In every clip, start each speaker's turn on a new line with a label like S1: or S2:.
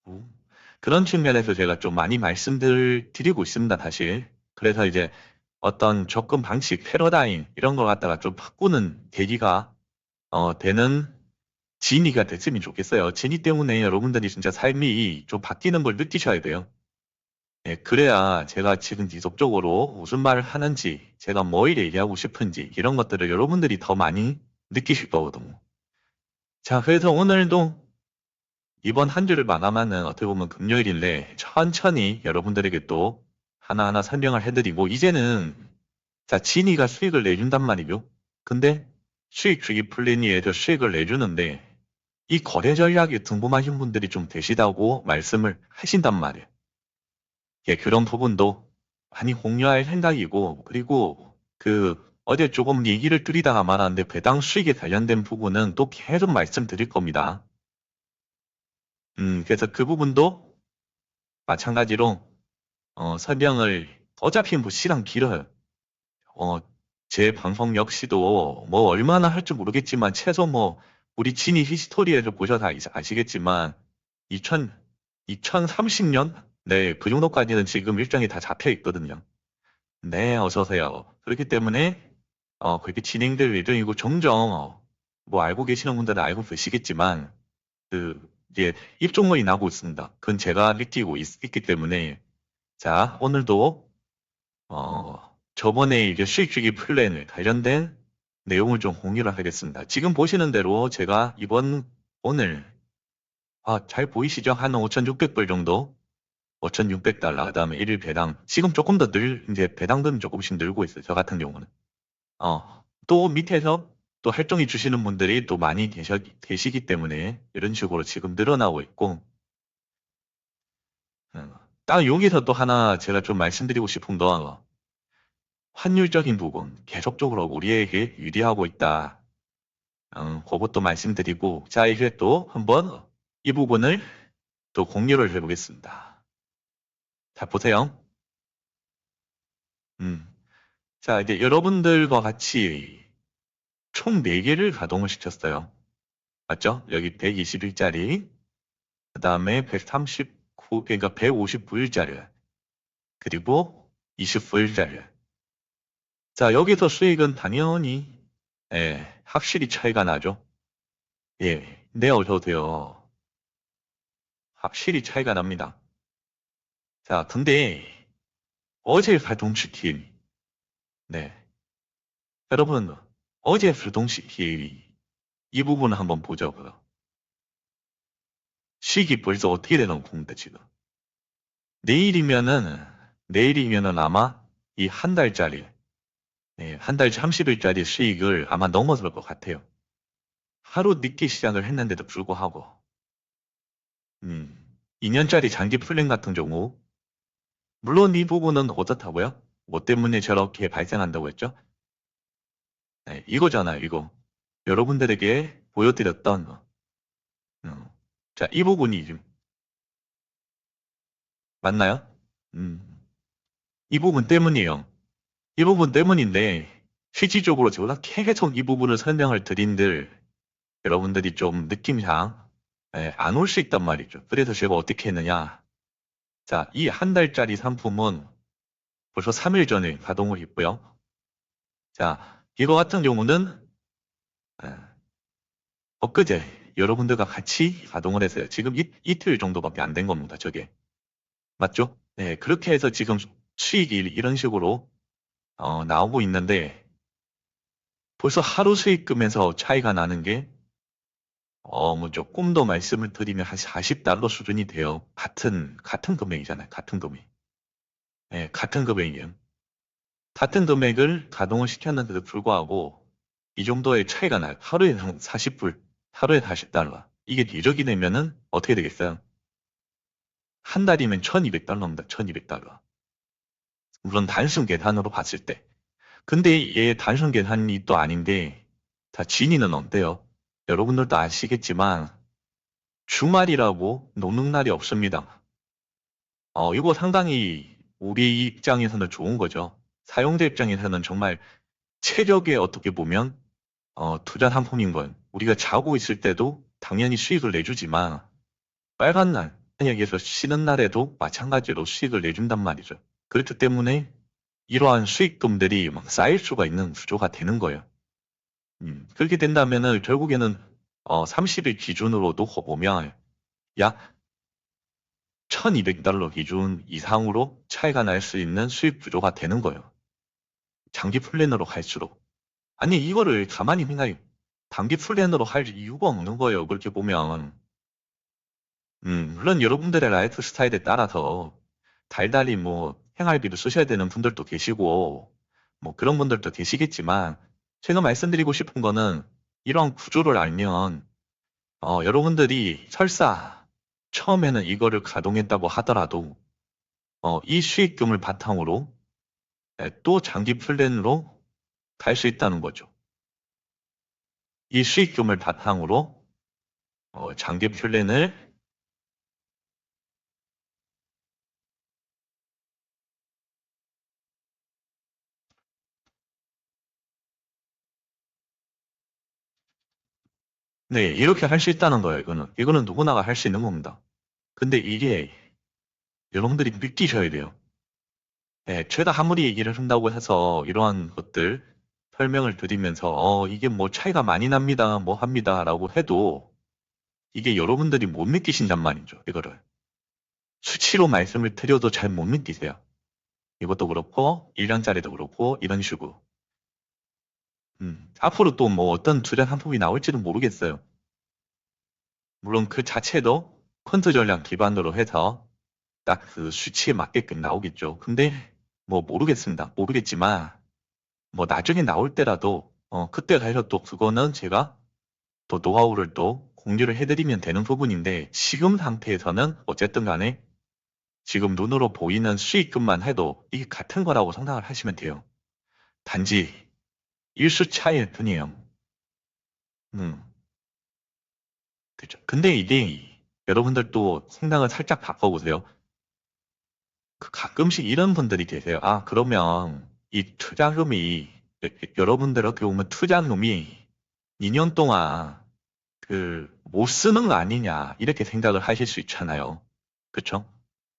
S1: 음. 그런 측면에서 제가 좀 많이 말씀들 드리고 있습니다, 사실. 그래서 이제 어떤 접근 방식, 패러다임, 이런 걸 갖다가 좀 바꾸는 계기가, 되는 진이가 됐으면 좋겠어요. 진이 때문에 여러분들이 진짜 삶이 좀 바뀌는 걸 느끼셔야 돼요. 예, 그래야 제가 지금 지속적으로 무슨 말을 하는지, 제가 뭘 얘기하고 싶은지, 이런 것들을 여러분들이 더 많이 느끼실 거거든요. 자, 그래서 오늘도 이번 한 주를 마감하는 어떻게 보면 금요일인데 천천히 여러분들에게 또 하나하나 설명을 해드리고 이제는 자, 진이가 수익을 내준단 말이죠. 근데 수익 주기 플랜이에서 수익을 내주는데 이 거래 전략이 궁금하신 분들이 좀 계시다고 말씀을 하신단 말이에요. 예, 그런 부분도 많이 공유할 생각이고 그리고 어제 조금 얘기를 드리다가 말았는데 배당 수익에 관련된 부분은 또 계속 말씀드릴 겁니다. 그래서 그 부분도 마찬가지로 설명을 어차피 뭐 시간 길어요. 어, 제 방송 역시도 뭐 얼마나 할 줄 모르겠지만 최소 뭐 우리 지니 히스토리에서 보셔서 아시겠지만 2000, 2030년? 네, 그 정도까지는 지금 일정이 다 잡혀 있거든요. 네, 어서 오세요. 그렇기 때문에 그렇게 진행될 예정이고 종종 뭐 알고 계시는 분들은 알고 계시겠지만 이제 입종론이 나고 있습니다. 그건 제가 느끼고 있기 때문에 자, 오늘도 저번에 이제 수익주기 플랜을 관련된 내용을 좀 공유를 하겠습니다. 지금 보시는 대로 제가 오늘, 잘 보이시죠? 한 5,600불 정도? 5,600달러. 그 다음에 일일 배당. 지금 조금 더 이제 배당금이 조금씩 늘고 있어요. 저 같은 경우는. 또 밑에서 또 할증이 주시는 분들이 또 많이 계시기 때문에 이런 식으로 지금 늘어나고 있고, 음, 딱 여기서 또 하나 제가 좀 말씀드리고 싶은 건 환율적인 부분 계속적으로 우리에게 유리하고 있다. 그것도 말씀드리고 자 이제 또 한번 이 부분을 또 공유를 해보겠습니다. 자 보세요. 음, 자 이제 여러분들과 같이 총 4개를 가동을 시켰어요. 맞죠? 여기 121짜리 그 다음에 139 그러니까 159일짜리 그리고 29일짜리 자 여기서 수익은 당연히 확실히 차이가 나죠. 예, 네 어서 오세요. 확실히 차이가 납니다. 자, 근데 어제 발동시킨, 네. 여러분, 어제 발동시킨 이 부분을 한번 보자고요. 시기 벌써 어떻게 되는 겁니다, 지금. 내일이면은, 내일이면은 아마 이 한 달짜리, 한 달 30일짜리 수익을 아마 넘어설 것 같아요. 하루 늦게 시작을 했는데도 불구하고, 2년짜리 장기 플랜 같은 경우, 물론 이 부분은 어떻다고요? 뭐 때문에 저렇게 발생한다고 했죠? 네, 이거잖아요, 이거. 여러분들에게 보여드렸던, 음, 자, 이 부분이 지금 맞나요? 음, 이 부분 때문이에요. 이 부분 때문인데, 실질적으로 제가 계속 이 부분을 설명을 드린들, 여러분들이 좀 느낌상, 안 올 수 있단 말이죠. 그래서 제가 어떻게 했느냐. 자, 이 한 달짜리 상품은 벌써 3일 전에 가동을 했고요. 자, 이거 같은 경우는, 에, 엊그제 여러분들과 같이 가동을 했어요. 지금 이틀 정도밖에 안 된 겁니다, 저게. 맞죠? 네, 그렇게 해서 지금 수익이 이런 식으로 나오고 있는데 벌써 하루 수익금에서 차이가 나는 게 뭐 조금 더 말씀을 드리면 한 40달러 수준이 돼요. 같은 금액이잖아요. 같은 금액. 네, 같은 금액이에요. 같은 금액을 가동을 시켰는데도 불구하고 이 정도의 차이가 나요. 하루에 한 40불, 하루에 40달러. 이게 누적이 되면은 어떻게 되겠어요? 한 달이면 1200달러입니다. 1200달러. 물론 단순 계산으로 봤을 때. 근데 얘 단순 계산이 또 아닌데, 자, 진이는 어때요? 여러분들도 아시겠지만, 주말이라고 노는 날이 없습니다. 이거 상당히 우리 입장에서는 좋은 거죠. 사용자 입장에서는 정말 최적의 어떻게 보면, 투자 상품인 건, 우리가 자고 있을 때도 당연히 수익을 내주지만, 빨간 날, 만약에서 쉬는 날에도 마찬가지로 수익을 내준단 말이죠. 그렇기 때문에 이러한 수익금들이 막 쌓일 수가 있는 구조가 되는 거예요. 그렇게 된다면은 결국에는 30일 기준으로 놓고 보면 약 1200달러 기준 이상으로 차이가 날 수 있는 수익 구조가 되는 거예요. 장기 플랜으로 갈수록. 아니, 이거를 가만히 생각해. 단기 플랜으로 할 이유가 없는 거예요. 그렇게 보면. 물론 여러분들의 라이프 스타일에 따라서 달달이 뭐 생활비를 쓰셔야 되는 분들도 계시고, 뭐 그런 분들도 계시겠지만, 제가 말씀드리고 싶은 거는 이런 구조를 알면, 여러분들이 설사 처음에는 이거를 가동했다고 하더라도, 이 수익금을 바탕으로 또 장기 플랜으로 갈 수 있다는 거죠. 이 수익금을 바탕으로 장기 플랜을 네, 이렇게 할 수 있다는 거예요. 이거는 누구나가 할 수 있는 겁니다. 근데 이게 여러분들이 느끼셔야 돼요. 네, 제가 아무리 얘기를 한다고 해서 이러한 것들 설명을 드리면서 이게 뭐 차이가 많이 납니다, 뭐 합니다라고 해도 이게 여러분들이 못 느끼신단 말이죠. 이거를 수치로 말씀을 드려도 잘 못 느끼세요. 이것도 그렇고 1년짜리도 그렇고 이런 식으로. 앞으로 또 뭐 어떤 투자 상품이 나올지는 모르겠어요. 물론 그 자체도 펀드 전략 기반으로 해서 딱 그 수치에 맞게끔 나오겠죠. 근데 뭐 모르겠습니다. 모르겠지만 뭐 나중에 나올 때라도 그때 가서 또 그거는 제가 또 노하우를 또 공유를 해드리면 되는 부분인데 지금 상태에서는 어쨌든 간에 지금 눈으로 보이는 수익금만 해도 이게 같은 거라고 생각을 하시면 돼요. 단지 일수 차이일 뿐이에요. 음, 그죠. 근데 이게 여러분들 또 생각을 살짝 바꿔보세요. 그 가끔씩 이런 분들이 계세요. 아, 그러면 이 투자금이 여러분들 어떻게 보면 투자금이 2년 동안 그 못 쓰는 거 아니냐 이렇게 생각을 하실 수 있잖아요. 그쵸?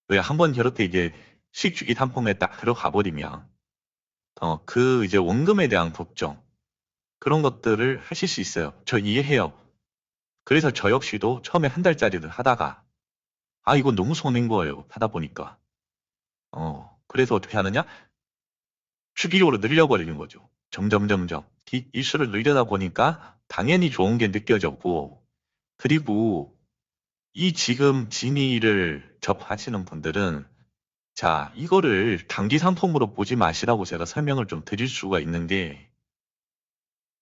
S1: 왜 한번 저렇게 이제 수익 주기 상품에 딱 들어가 버리면 그 이제 원금에 대한 걱정 그런 것들을 하실 수 있어요. 저 이해해요. 그래서 저 역시도 처음에 한 달짜리를 하다가 아 이거 너무 손해인 거예요. 하다 보니까 그래서 어떻게 하느냐? 주기적으로 늘려버리는 거죠. 점점 일수를 늘려다 보니까 당연히 좋은 게 느껴졌고 그리고 이 지금 진의를 접하시는 분들은 자 이거를 단기 상품으로 보지 마시라고 제가 설명을 좀 드릴 수가 있는데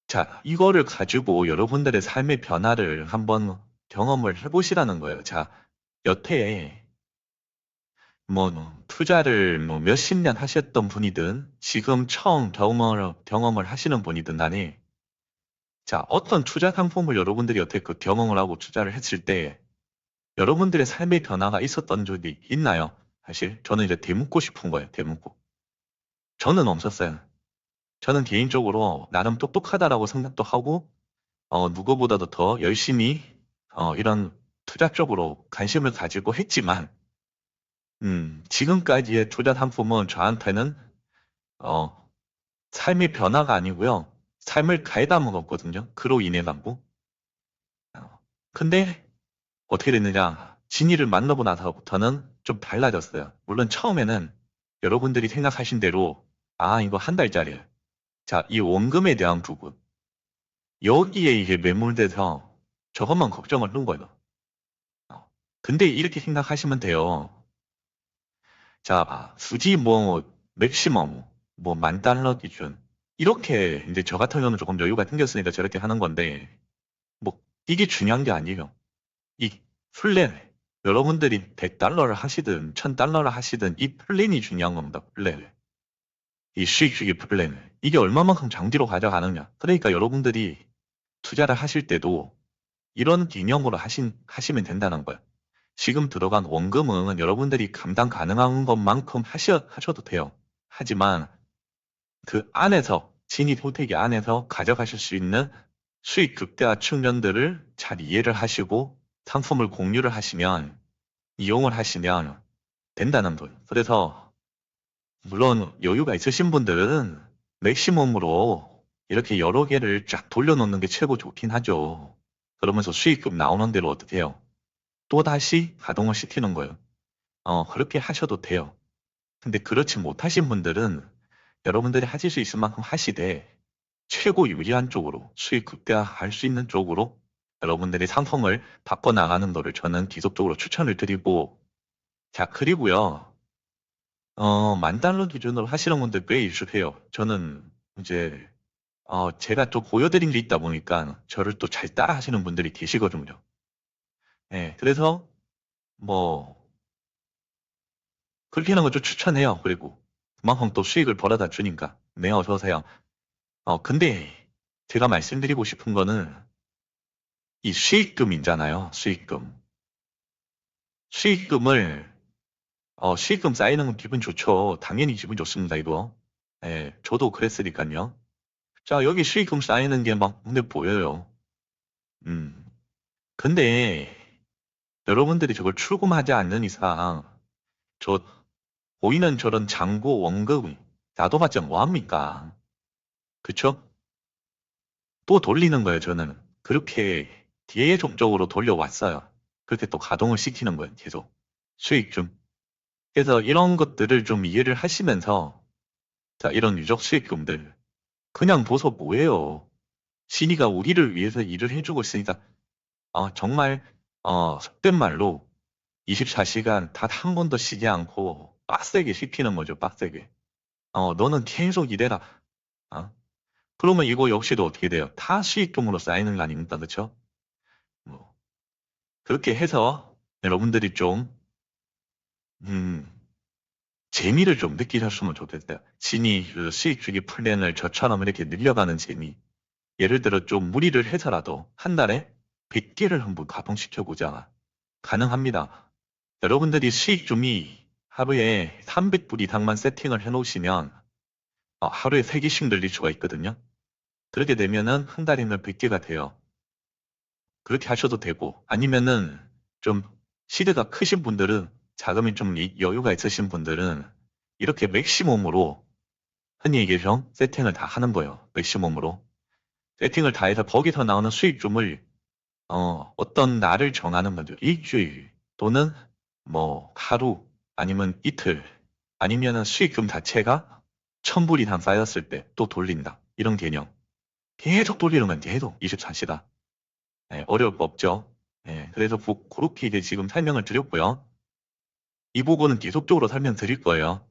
S1: 자 이거를 가지고 여러분들의 삶의 변화를 한번 경험을 해보시라는 거예요. 자 여태에 뭐 투자를 뭐 몇십 년 하셨던 분이든 지금 처음 경험을 하시는 분이든 간에 자 어떤 투자 상품을 여러분들이 여태 그 경험을 하고 투자를 했을 때 여러분들의 삶의 변화가 있었던 적이 있나요? 사실 저는 이제 되묻고 싶은 거예요. 되묻고 저는 없었어요. 저는 개인적으로 나름 똑똑하다라고 생각도 하고 누구보다도 더 열심히 이런 투자 쪽으로 관심을 가지고 했지만 지금까지의 투자 상품은 저한테는 어, 삶의 변화가 아니고요. 삶을 가해다 먹었거든요. 그로 인해 갖고. 근데 어떻게 됐느냐? 진이를 만나고 나서부터는 좀 달라졌어요. 물론 처음에는 여러분들이 생각하신 대로 아, 이거 한 달짜리예요. 자, 이 원금에 대한 부분. 여기에 이게 매몰돼서 저것만 걱정을 한 거예요. 어, 근데 이렇게 생각하시면 돼요. 자, 굳이 뭐 맥시멈 뭐 10,000달러 기준 이렇게 이제 저 같은 경우는 조금 여유가 생겼으니까 저렇게 하는 건데 뭐 이게 중요한 게 아니에요. 이 플랜 여러분들이 100달러를 하시든 1000달러를 하시든 이 플랜이 중요한 겁니다. 플랜. 이 수익 주기 플랜. 이게 얼마만큼 장기로 가져가느냐. 그러니까 여러분들이 투자를 하실 때도 이런 개념으로 하시면 된다는 거예요. 지금 들어간 원금은 여러분들이 감당 가능한 것만큼 하셔도 돼요. 하지만 그 안에서, 진입 호태기 안에서 가져가실 수 있는 수익 극대화 측면들을 잘 이해를 하시고 상품을 공유를 하시면 이용을 하시면 된다는 분. 그래서 물론 여유가 있으신 분들은 맥시멈으로 이렇게 여러 개를 쫙 돌려놓는 게 최고 좋긴 하죠. 그러면서 수익금 나오는 대로 어떻게 해요? 또다시 가동을 시키는 거예요. 그렇게 하셔도 돼요. 근데 그렇지 못하신 분들은 여러분들이 하실 수 있을 만큼 하시되 최고 유리한 쪽으로 수익 극대화할 수 있는 쪽으로 여러분들이 상품을 바꿔나가는 거를 저는 지속적으로 추천을 드리고, 자, 그리고요, 10,000달러 기준으로 하시는 분들 꽤 있으세요. 저는 이제, 제가 또 보여드린 게 있다 보니까 저를 또 잘 따라 하시는 분들이 계시거든요. 예, 그래서 뭐, 그렇게 하는 거 좀 추천해요. 그리고 그만큼 또 수익을 벌어다 주니까. 네, 어서오세요. 근데 제가 말씀드리고 싶은 거는 이 수익금이잖아요. 수익금. 수익금을, 수익금 쌓이는 건 기분 좋죠. 당연히 기분 좋습니다, 이거. 예, 저도 그랬으니까요. 자, 여기 수익금 쌓이는 게 막 눈에 보여요. 음. 근데 여러분들이 저걸 출금하지 않는 이상, 저 보이는 저런 잔고 원금 나도 받지 뭐합니까? 그쵸? 또 돌리는 거예요, 저는. 그렇게 계속적으로 돌려왔어요. 그렇게 또 가동을 시키는 거예요, 계속. 수익 중. 그래서 이런 것들을 좀 이해를 하시면서, 자, 이런 유적 수익금들, 그냥 보소 뭐예요? 신이가 우리를 위해서 일을 해주고 있으니까, 정말, 속된 말로 24시간 단 한 번도 쉬지 않고 빡세게 시키는 거죠, 빡세게. 너는 계속 일해라. 어? 그러면 이거 역시도 어떻게 돼요? 다 수익금으로 쌓이는 거 아닙니까? 그쵸? 뭐, 그렇게 해서 여러분들이 좀, 음, 재미를 좀 느끼셨으면 좋겠어요. 신이 그 수익 주기 플랜을 저처럼 이렇게 늘려가는 재미. 예를 들어 좀 무리를 해서라도 한 달에 100개를 한번 가동시켜보자. 가능합니다. 여러분들이 수익 좀이 하루에 300불 이상만 세팅을 해놓으시면 하루에 3개씩 늘릴 수가 있거든요. 그렇게 되면은 한 달이면 100개가 돼요. 그렇게 하셔도 되고, 아니면은 좀 시대가 크신 분들은, 자금이 좀 여유가 있으신 분들은 이렇게 맥시멈으로, 흔히 얘기해서 세팅을 다 하는 거예요. 맥시멈으로 세팅을 다 해서 거기서 나오는 수익금을 어떤 날을 정하는 거죠. 일주일 또는 뭐 하루 아니면 이틀, 아니면은 수익금 자체가 1,000불 이상 쌓였을 때 또 돌린다, 이런 개념. 계속 돌리는 건 계속 24시간. 어려울 거 없죠. 그래서 그렇게 이제 지금 설명을 드렸고요. 이 부분은 계속적으로 설명드릴 거예요.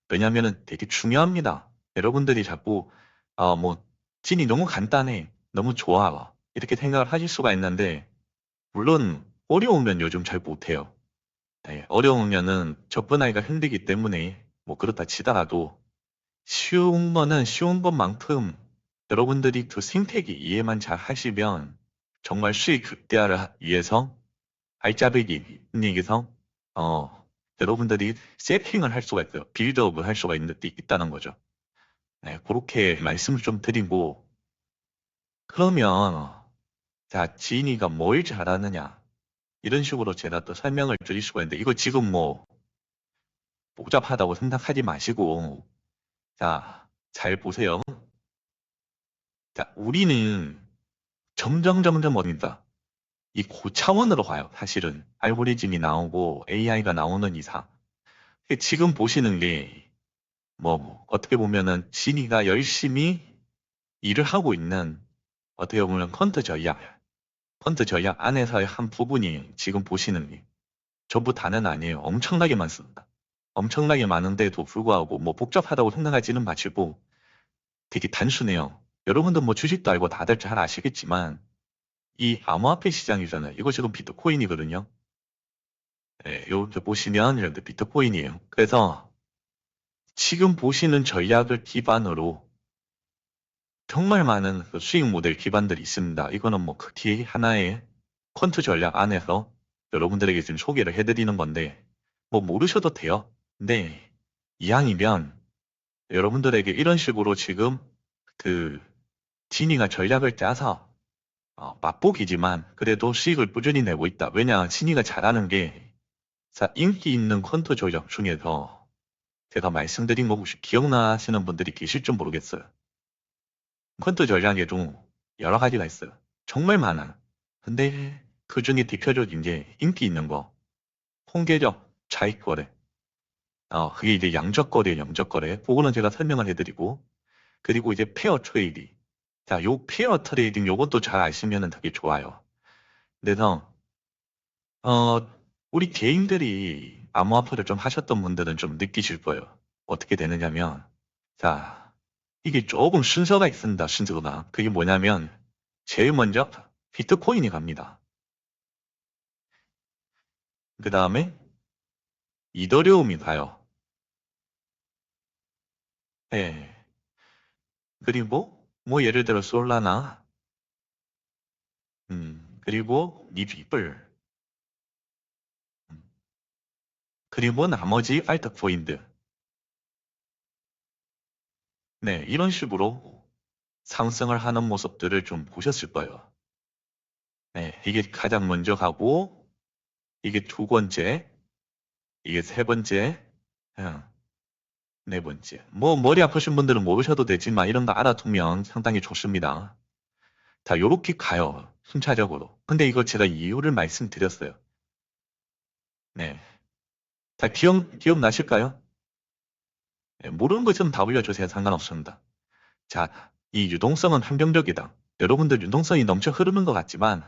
S1: 왜냐면은 되게 중요합니다. 여러분들이 자꾸 뭐 진이 너무 간단해, 너무 좋아, 이렇게 생각을 하실 수가 있는데, 물론 어려우면 요즘 잘 못해요. 어려우면은 접근하기가 힘들기 때문에 뭐 그렇다 치더라도, 쉬운 거는 쉬운 것만큼 여러분들이 그 생태계 이해만 잘 하시면 정말 수익 극대화를 위해서 알짜배기 얘기해서 여러분들이 세팅을 할 수가 있어요. 빌드업을 할 수가 있다는 거죠. 네, 그렇게 말씀을 좀 드리고, 그러면 자, 지인이가 뭘 잘하느냐, 이런 식으로 제가 또 설명을 드릴 수가 있는데, 이거 지금 뭐 복잡하다고 생각하지 마시고, 자, 잘 보세요. 자, 우리는 점점 어딘다, 이 고차원으로 가요. 사실은 알고리즘이 나오고 AI가 나오는 이상. 지금 보시는 게 뭐 어떻게 보면은 진이가 열심히 일을 하고 있는, 어떻게 보면 펀드 전략 안에서의 한 부분이 지금 보시는 게, 전부 다는 아니에요. 엄청나게 많습니다. 엄청나게 많은데도 불구하고 뭐 복잡하다고 생각하지는 마시고 되게 단순해요. 여러분들 뭐 주식도 알고 다들 잘 아시겠지만, 이 암호화폐 시장이잖아요. 이거 지금 비트코인이거든요. 여기 보시면 이런데 비트코인이에요. 그래서 지금 보시는 전략을 기반으로 정말 많은 그 수익 모델 기반들이 있습니다. 이거는 뭐 그 뒤에 하나의 퀀트 전략 안에서 여러분들에게 지금 소개를 해드리는 건데, 뭐 모르셔도 돼요. 근데 이왕이면 여러분들에게 이런 식으로 지금 그 지니가 전략을 짜서 맛보기지만 그래도 수익을 꾸준히 내고 있다. 왜냐, 지니가 잘하는 게 자, 인기 있는 퀀트 조작 중에서 제가 말씀드린 거 혹시 기억나시는 분들이 계실지 모르겠어요. 퀀트 전략에 좀 여러 가지가 있어요. 정말 많아. 근데 그 중에 대표적인 이제 인기 있는 거, 홍계적 차익거래. 그게 이제 양적거래, 영적거래. 그거는 제가 설명을 해드리고, 그리고 이제 페어 트레이딩. 자, 요 페어 트레이딩 요것도 잘 아시면 되게 좋아요. 그래서, 어, 우리 개인들이 암호화폐를 좀 하셨던 분들은 좀 느끼실 거예요. 어떻게 되느냐면, 자, 이게 조금 순서가 있습니다, 순서가. 그게 뭐냐면, 제일 먼저 비트코인이 갑니다. 그 다음에 이더리움이 가요. 예. 그리고, 뭐 예를 들어 솔라나, 그리고 리플, 음, 그리고 나머지 알트코인들. 네, 이런 식으로 상승을 하는 모습들을 좀 보셨을 거예요. 네, 이게 가장 먼저 가고, 이게 두 번째, 이게 세 번째, 어, 네 번째. 뭐, 머리 아프신 분들은 모르셔도 되지만, 이런 거 알아두면 상당히 좋습니다. 자, 요렇게 가요. 순차적으로. 근데 이거 제가 이유를 말씀드렸어요. 네. 자, 기억나실까요? 네, 모르는 거 좀 다 올려주세요. 상관없습니다. 자, 이 유동성은 한정적이다. 여러분들 유동성이 넘쳐 흐르는 것 같지만,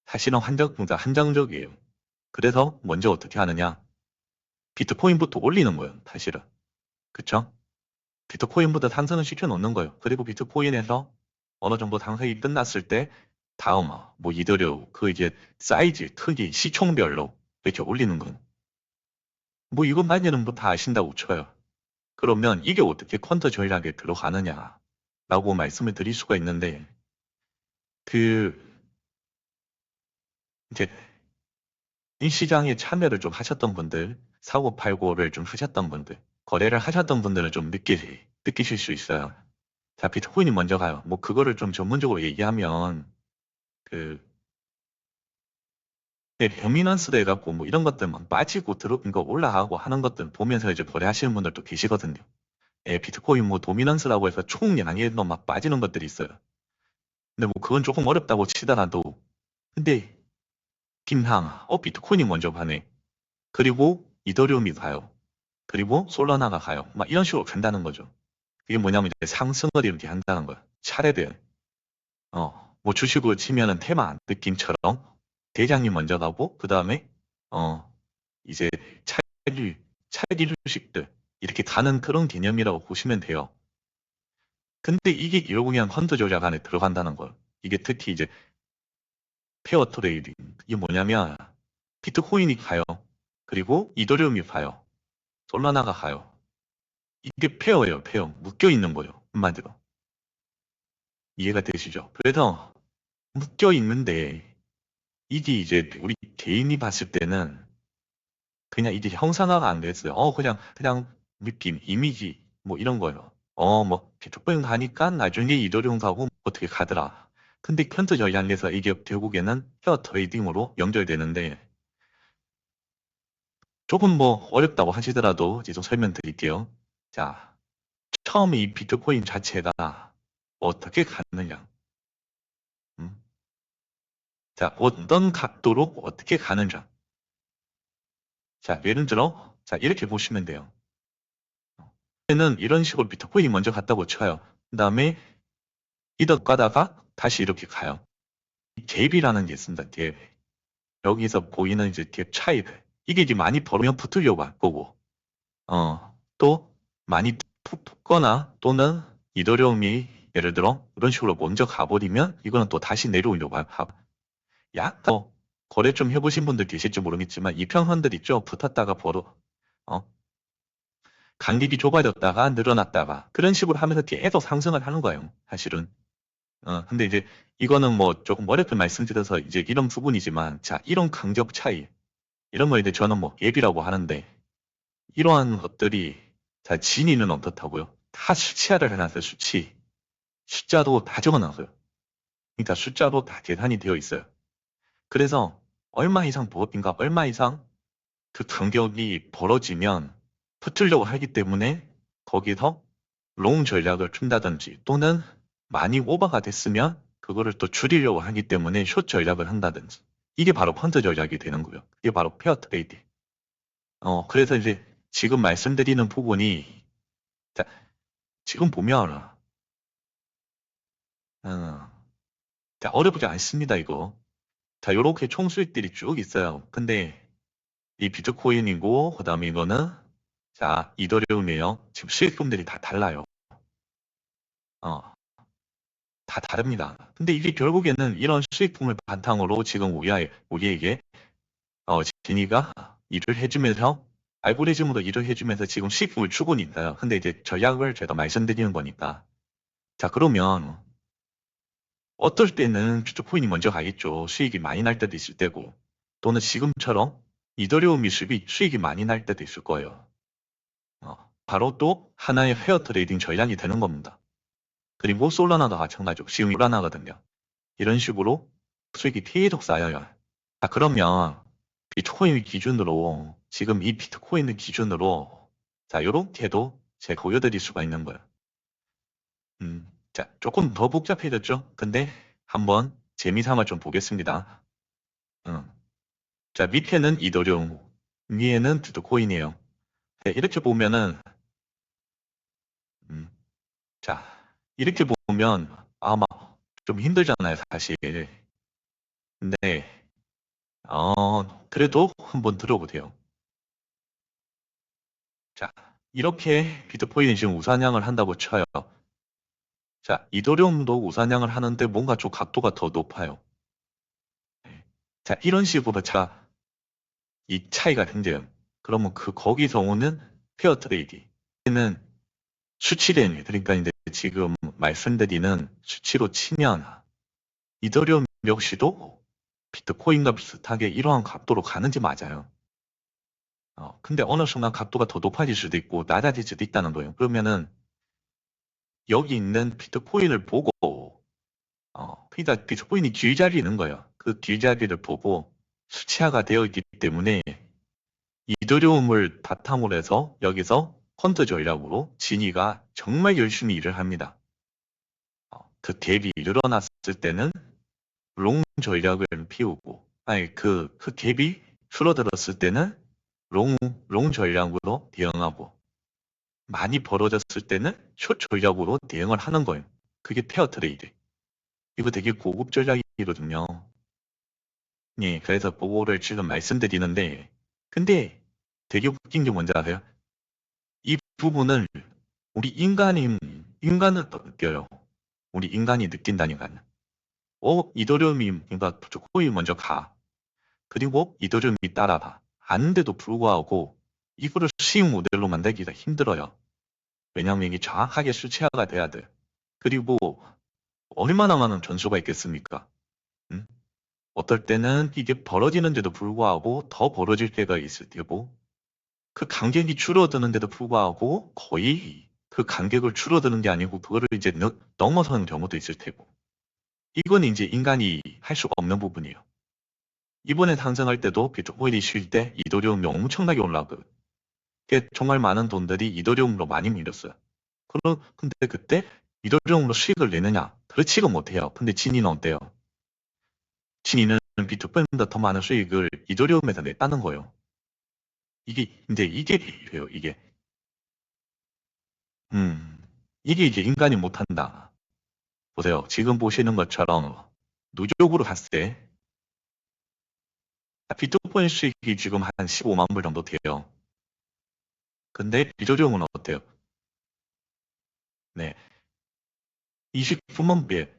S1: 사실은 한정적이에요. 그래서 먼저 어떻게 하느냐? 비트코인부터 올리는 거예요, 사실은. 그쵸? 비트코인부터 상승을 시켜놓는 거예요. 그리고 비트코인에서 어느 정도 상승이 끝났을 때, 다음, 뭐, 이더리움, 그 이제 사이즈, 크기, 시총별로 이렇게 올리는 건. 뭐, 이것만이는 뭐 다 아신다고 쳐요. 그러면 이게 어떻게 퀀터 전략에 들어가느냐? 라고 말씀을 드릴 수가 있는데, 그, 이제, 이 시장에 참여를 좀 하셨던 분들, 사고 팔고를 좀 하셨던 분들, 거래를 하셨던 분들은 좀 느끼실 수 있어요. 자, 비트코인이 먼저 가요. 뭐, 그거를 좀 전문적으로 얘기하면, 그, 페미넌스도 해갖고, 뭐, 이런 것들 막 빠지고, 거 올라가고 하는 것들 보면서 이제 거래하시는 분들도 계시거든요. 예, 비트코인 뭐, 도미넌스라고 해서 총량에도 막 빠지는 것들이 있어요. 근데 뭐, 그건 조금 어렵다고 치더라도, 근데, 김항, 비트코인이 먼저 가네. 그리고, 이더리움이 가요. 그리고, 솔라나가 가요. 막 이런 식으로 간다는 거죠. 이게 뭐냐면, 이제 상승을 이렇게 한다는 거야. 차례대로. 뭐, 주식으로 치면은 테마 느낌처럼, 대장이 먼저 가고, 그 다음에, 어, 이제 차일, 차일 주식들, 이렇게 가는 그런 개념이라고 보시면 돼요. 근데 이게 결국엔 펀드 조작 안에 들어간다는 거예요. 이게 특히 이제 페어 트레이딩. 이게 뭐냐면, 비트코인이 가요. 그리고 이더리움이 가요. 솔라나가 가요. 이게 페어예요, 페어. 묶여 있는 거예요. 한마디로. 이해가 되시죠? 그래서 묶여 있는데, 이게 이제 우리 개인이 봤을 때는 그냥 이게 형상화가 안 됐어요. 그냥 느낌, 이미지, 뭐 이런 거예요. 뭐, 비트코인 가니까 나중에 이더리움 가고 어떻게 가더라. 근데 퀀트 전략에서 이게 결국에는 페어 트레이딩으로 연결되는데, 조금 뭐 어렵다고 하시더라도 이제 좀 설명드릴게요. 자, 처음에 이 비트코인 자체가 어떻게 가느냐. 음? 자, 어떤 각도로 어떻게 가느냐. 자, 예를 들어, 자, 이렇게 보시면 돼요. 는 이런 식으로 비트코인이 먼저 갔다고 쳐요. 그 다음에 이덕 가다가 다시 이렇게 가요. 갭이라는 게 있습니다. 갭. 여기서 보이는 이제 갭 차이들. 이게 이제 많이 벌으면 붙으려고 할 거고, 또 많이 푹 붙거나 또는 이더리움이 예를 들어 이런 식으로 먼저 가버리면 이거는 또 다시 내려오려고 하고, 약간 거래 좀 해보신 분들 계실지 모르겠지만 이평선들 있죠? 붙었다가 어, 간격이 좁아졌다가 늘어났다가 그런 식으로 하면서 계속 상승을 하는 거예요. 사실은. 근데 이제 이거는 뭐 조금 어렵게 말씀드려서 이제 이런 부분이지만, 자, 이런 강적 차이, 이런 거 이제 저는 뭐 예비라고 하는데, 이러한 것들이, 자, 진위는 어떻다고요? 다 수치화를 해놨어요, 수치. 숫자도 다 적어놨어요. 그러니까 숫자도 다 계산이 되어 있어요. 그래서 얼마 이상 부업인가, 얼마 이상 그 간격이 벌어지면 붙으려고 하기 때문에 거기서 롱 전략을 춘다든지 또는 많이 오버가 됐으면 그거를 또 줄이려고 하기 때문에 숏 전략을 한다든지 이게 바로 펀드 전략이 되는 거예요. 이게 바로 페어 트레이딩. 그래서 이제 지금 말씀드리는 부분이 자, 지금 보면 어, 자, 어렵지 않습니다, 이거. 자, 요렇게 총 수익들이 쭉 있어요. 근데 이 비트코인이고 그다음에 이거는 자, 이더리움이에요. 지금 수익금들이 다 달라요. 어, 다 다릅니다. 근데 이게 결국에는 이런 수익금을 바탕으로 지금 우리에게 진이가 일을 해주면서 알고리즘으로 일을 해주면서 지금 수익금을 주고는 있어요. 근데 이제 전략을 제가 말씀드리는 거니까. 자, 그러면 어떨 때는 비트코인이 먼저 가겠죠. 수익이 많이 날 때도 있을 때고 또는 지금처럼 이더리움이 수익이 많이 날 때도 있을 거예요. 바로 또 하나의 페어 트레이딩 전략이 되는 겁니다. 그리고 솔라나도 마찬가지고 지금 솔라나거든요. 이런 식으로 수익이 계속 쌓여요. 자, 그러면 비트코인 기준으로 지금 이 비트코인을 기준으로 자, 요렇게도 제가 보여드릴 수가 있는 거예요. 자, 조금 더 복잡해졌죠? 근데 한번 재미삼아 좀 보겠습니다. 음, 자, 밑에는 이더리움, 위에는 비트코인이에요. 네, 이렇게 보면은 음, 자, 이렇게 보면 아마 좀 힘들잖아요, 사실. 근데 그래도 한번 들어보세요. 자, 이렇게 비트코인이 지금 우상향을 한다고 쳐요. 자, 이더리움도 우상향을 하는데 뭔가 좀 각도가 더 높아요. 자, 이런 식으로 자, 이 차이가 생겨요. 그러면 거기서 오는 페어 트레이딩은 수치된, 그러니까 이제 지금 말씀드리는 수치로 치면 이더리움 역시도 비트코인과 비슷하게 이러한 각도로 가는지 맞아요. 근데 어느 순간 각도가 더 높아질 수도 있고 낮아질 수도 있다는 거예요. 그러면은 여기 있는 비트코인을 보고 그러니까 비트코인이 뒷자리에 있는 거예요. 그 뒷자리를 보고 수치화가 되어 있기 때문에 이더리움을 바탕으로 해서 여기서 펀드 전략으로 진이가 정말 열심히 일을 합니다. 그 갭이 일어났을 때는 롱 전략을 피우고 아니 그 갭이 줄어들었을 때는 롱, 롱 전략으로 대응하고 많이 벌어졌을 때는 숏 전략으로 대응을 하는 거예요. 그게 페어 트레이드. 이거 되게 고급 전략이거든요. 예, 그래서 그거를 지금 말씀드리는데 근데 되게 웃긴 게 뭔지 아세요? 이 부분을 우리 인간을 더 느껴요. 우리 인간이 느낀다니까요. 이더리움이, 그러니까 비트코인이 먼저 가. 그리고 이더리움이 따라가. 아는데도 불구하고 이거를 수익 모델로 만들기가 힘들어요. 왜냐하면 이게 정확하게 수치화가 돼야 돼. 그리고 얼마나 많은 전수가 있겠습니까? 음? 어떨 때는 이게 벌어지는데도 불구하고 더 벌어질 때가 있을 테고, 그 간격이 줄어드는데도 불구하고 거의 그 간격을 줄어드는 게 아니고 그거를 이제 넘어서는 경우도 있을 테고. 이건 이제 인간이 할 수가 없는 부분이에요. 이번에 상승할 때도 비트코인이 쉴 때 이더리움이 엄청나게 올라가거든. 정말 많은 돈들이 이더리움으로 많이 밀렸어요. 근데 그때 이더리움으로 수익을 내느냐? 그렇지가 못해요. 근데 진이는 어때요? 진이는 비트코인보다 더 많은 수익을 이더리움에서 냈다는 거예요. 이게 돼요, 이게. 음, 이게 이제 인간이 못한다. 보세요. 지금 보시는 것처럼 누적으로 갔을 때 비트코인 수익이 지금 한 15만 불 정도 돼요. 근데 이더리움은 어때요? 네. 29만 불.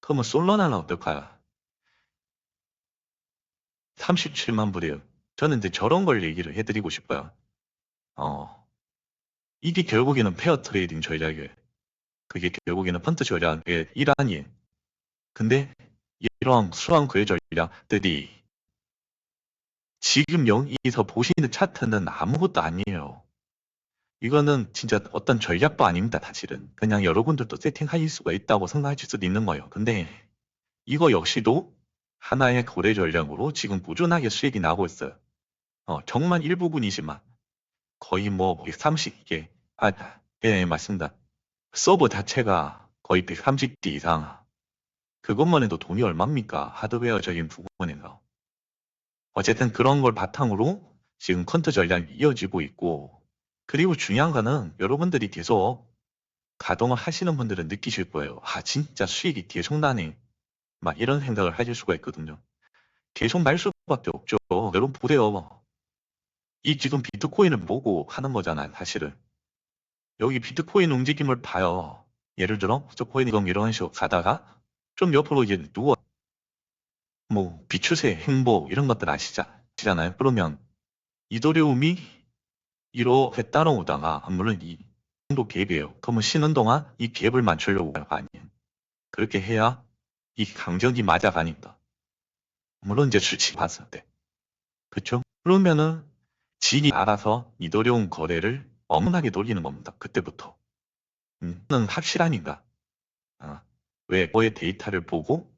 S1: 그러면 솔라나는 어떨까요? 37만 불이에요. 저는 이제 저런 걸 얘기를 해드리고 싶어요. 어, 이게 결국에는 페어 트레이딩 전략이에요. 그게 결국에는 펀드 전략의 일환이에요. 근데 이런 수완 구의 전략들이 지금 여기서 보시는 차트는 아무것도 아니에요. 이거는 진짜 어떤 전략도 아닙니다, 사실은. 그냥 여러분들도 세팅하실 수가 있다고 생각하실 수도 있는 거예요. 근데 이거 역시도 하나의 거래 전략으로 지금 꾸준하게 수익이 나고 있어요. 정말 일부분이지만 거의 뭐 130개, 예, 맞습니다. 서버 자체가 거의 130개 이상. 그것만 해도 돈이 얼마입니까? 하드웨어적인 부분에서. 어쨌든 그런 걸 바탕으로 지금 컨트 전략이 이어지고 있고, 그리고 중요한 거는 여러분들이 계속 가동을 하시는 분들은 느끼실 거예요. 아, 진짜 수익이 계속 나네. 막 이런 생각을 하실 수가 있거든요. 계속 날 수밖에 없죠. 여러분 보세요. 이 지금 비트코인을 보고 하는 거잖아요, 사실은. 여기 비트코인 움직임을 봐요. 예를 들어, 비트코인이 이런 식으로 가다가 좀 옆으로 이제 누워, 뭐, 비추세, 행보, 이런 것들 아시잖아요. 그러면 이더리움이 이렇게 따라오다가, 물론 이 정도 갭이에요. 그러면 쉬는 동안 이 갭을 맞추려고 할 거 아니에요. 그렇게 해야 이 강정이 맞아가니까. 물론 이제 수치 봤을 때. 그쵸? 그러면은 진이 알아서 이더리움 거래를 엄청나게 돌리는 겁니다. 그때부터. 는 확실하니까. 어, 왜 그거의 데이터를 보고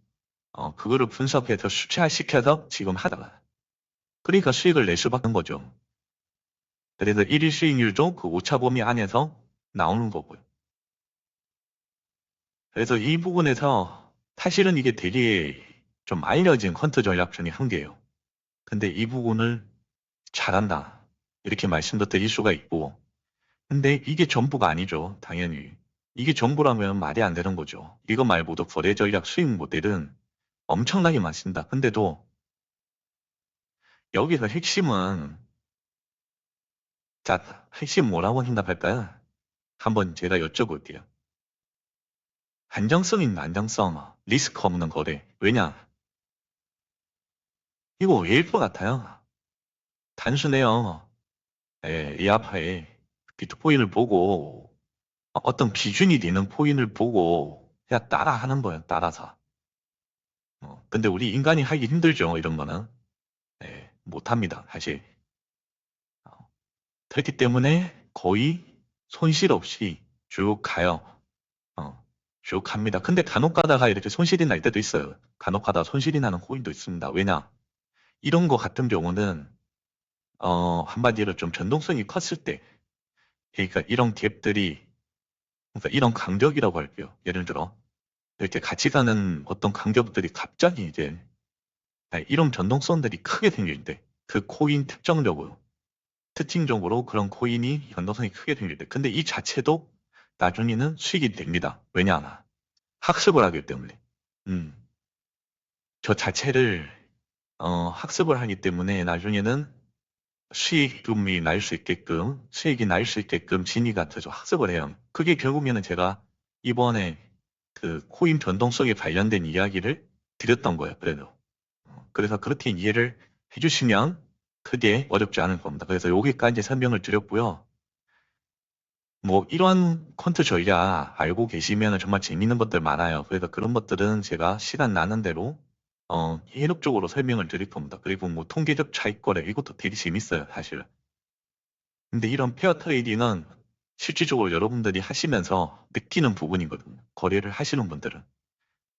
S1: 그거를 분석해서 수치화시켜서 지금 하다가 그러니까 수익을 낼 수밖에 없는 거죠. 그래서 1일 수익률도 그 오차 범위 안에서 나오는 거고요. 그래서 이 부분에서 사실은 이게 되게 좀 알려진 퀀트 전략 중에 한 개예요. 근데 이 부분을 잘한다. 이렇게 말씀도 드릴 수가 있고. 근데 이게 전부가 아니죠. 당연히. 이게 전부라면 말이 안 되는 거죠. 이거 말고도 거래 전략 수익 모델은 엄청나게 많습니다. 근데도 여기서 핵심은, 자, 핵심 뭐라고 생각할까요? 한번 제가 여쭤볼게요. 안정성 있는 안정성, 리스크 없는 거래. 왜냐? 이거 왜일 것 같아요? 단순해요. 예, 이 아파에 비트코인을 보고 어떤 기준이 되는 코인을 보고 그냥 따라 하는 거예요. 따라서. 근데 우리 인간이 하기 힘들죠. 이런 거는. 예, 못합니다. 사실. 어, 그렇기 때문에 거의 손실 없이 쭉 가요. 어, 쭉 갑니다. 근데 간혹 가다가 이렇게 손실이 날 때도 있어요. 간혹 가다가 손실이 나는 코인도 있습니다. 왜냐? 이런 거 같은 경우는 한마디로 좀 변동성이 컸을 때, 그러니까 이런 갭들이, 그러니까 이런 간격이라고 할게요. 예를 들어 이렇게 같이 가는 어떤 간격들이 갑자기 이제 이런 변동성들이 크게 생길 때, 그 코인 특징적으로 그런 코인이 변동성이 크게 생길 때, 근데 이 자체도 나중에는 수익이 됩니다. 왜냐? 학습을 하기 때문에. 음, 저 자체를 학습을 하기 때문에 나중에는 수익이 날 수 있게끔 진이가 계속 학습을 해요. 그게 결국에는 제가 이번에 그 코인 변동성에 관련된 이야기를 드렸던 거예요. 그래도. 그래서 그렇게 이해를 해주시면 크게 어렵지 않을 겁니다. 그래서 여기까지 설명을 드렸고요. 뭐 이런 콘트 전략 알고 계시면 정말 재밌는 것들 많아요. 그래서 그런 것들은 제가 시간 나는 대로 해력적으로 설명을 드릴 겁니다. 그리고 뭐 통계적 차익 거래 이것도 되게 재밌어요, 사실. 근데 이런 페어 트레이딩은 실질적으로 여러분들이 하시면서 느끼는 부분이거든요. 거래를 하시는 분들은.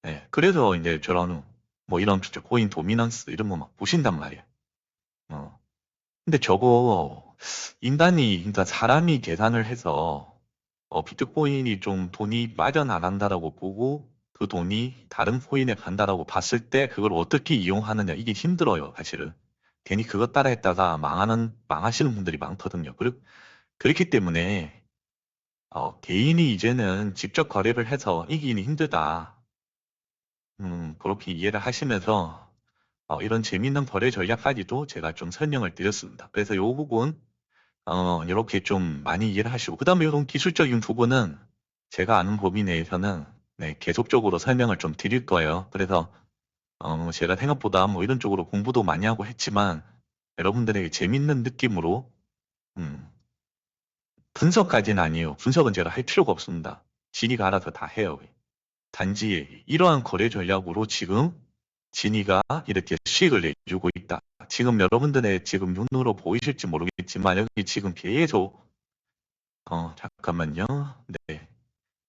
S1: 네, 그래서 이제 저런 뭐 이런 진짜 코인 도미넌스 이런 거 막 보신단 말이에요. 어. 근데 저거 그러니까 사람이 계산을 해서 비트코인이 좀 돈이 마련 안 한다라고 보고 그 돈이 다른 코인에 간다라고 봤을 때 그걸 어떻게 이용하느냐 이게 힘들어요, 사실은. 괜히 그것 따라 했다가 망하시는 분들이 많거든요. 그렇기 때문에 개인이 이제는 직접 거래를 해서 이기는 힘들다. 그렇게 이해를 하시면서 이런 재밌는 거래 전략까지도 제가 좀 설명을 드렸습니다. 그래서 이 부분 이렇게 좀 많이 이해를 하시고 그다음에 이런 기술적인 부분은 제가 아는 범위 내에서는 네, 계속적으로 설명을 좀 드릴 거예요. 그래서 제가 생각보다 뭐 이런 쪽으로 공부도 많이 하고 했지만 여러분들에게 재밌는 느낌으로 음, 분석까지는 아니에요. 분석은 제가 할 필요가 없습니다. 진이가 알아서 다 해요. 단지 이러한 거래 전략으로 지금 진이가 이렇게 수익을 내주고 있다. 지금 여러분들의 지금 눈으로 보이실지 모르겠지만 여기 지금 계속 잠깐만요. 네.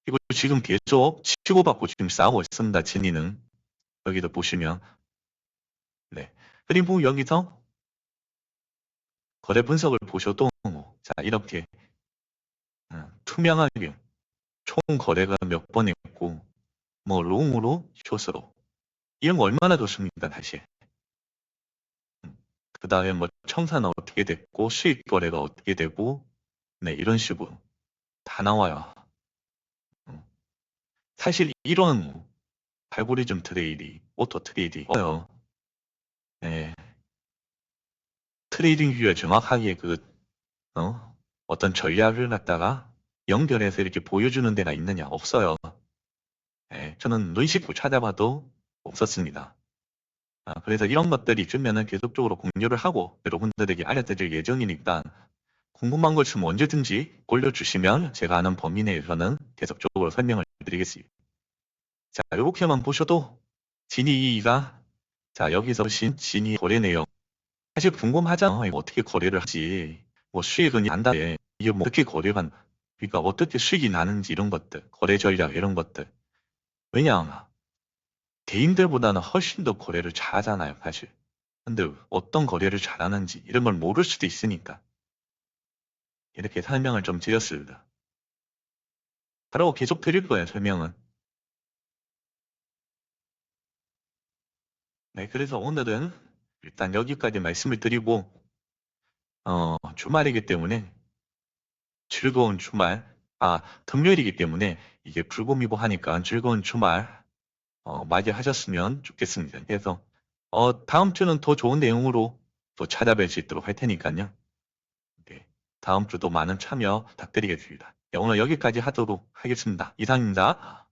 S1: 이거 지금 계속 치고받고 지금 싸우고 있습니다. 진이는 여기도 보시면 네. 그리고 여기서 거래 분석을 보셔도 자 이렇게 투명하게 총 거래가 몇 번 했고 뭐 롱으로 숏으로 이런 거 얼마나 좋습니까 사실. 그 다음에 뭐 청산은 어떻게 됐고 수익 거래가 어떻게 되고 네 이런 식으로 다 나와요. 음. 사실 이런 알고리즘 트레이딩, 오토 트레이딩 어요. 네. 트레이딩 뷰에 정확하게 어떤 전략을 갖다가 연결해서 이렇게 보여주는 데가 있느냐? 없어요. 네. 저는 눈식구 찾아봐도 없었습니다. 그래서 이런 것들이 있으면은 계속적으로 공유를 하고 여러분들에게 알려드릴 예정이니까 궁금한 것 있으면 언제든지 올려주시면 제가 아는 범위 내에서는 계속적으로 설명을 드리겠습니다. 자, 이렇게만 보셔도 진이가 자 여기서 보신 진이 거래 내용 사실 궁금하잖아. 이거 어떻게 거래를 하지? 뭐 수익은 난다에 이게 뭐 어떻게 거래가 그러니까 어떻게 수익이 나는지 이런 것들 거래 전략 이런 것들 왜냐 개인들보다는 훨씬 더 거래를 잘하잖아요 사실. 근데 어떤 거래를 잘하는지 이런 걸 모를 수도 있으니까 이렇게 설명을 좀 드렸습니다. 바로 계속 드릴 거예요 설명은. 네, 그래서 오늘은 일단 여기까지 말씀을 드리고 주말이기 때문에 즐거운 주말, 금요일이기 때문에 이게 불금이고 하니까 즐거운 주말 맞이하셨으면 좋겠습니다. 그래서 다음 주는 더 좋은 내용으로 또 찾아뵐 수 있도록 할 테니까요. 네, 다음 주도 많은 참여 부탁드리겠습니다. 네, 오늘 여기까지 하도록 하겠습니다. 이상입니다.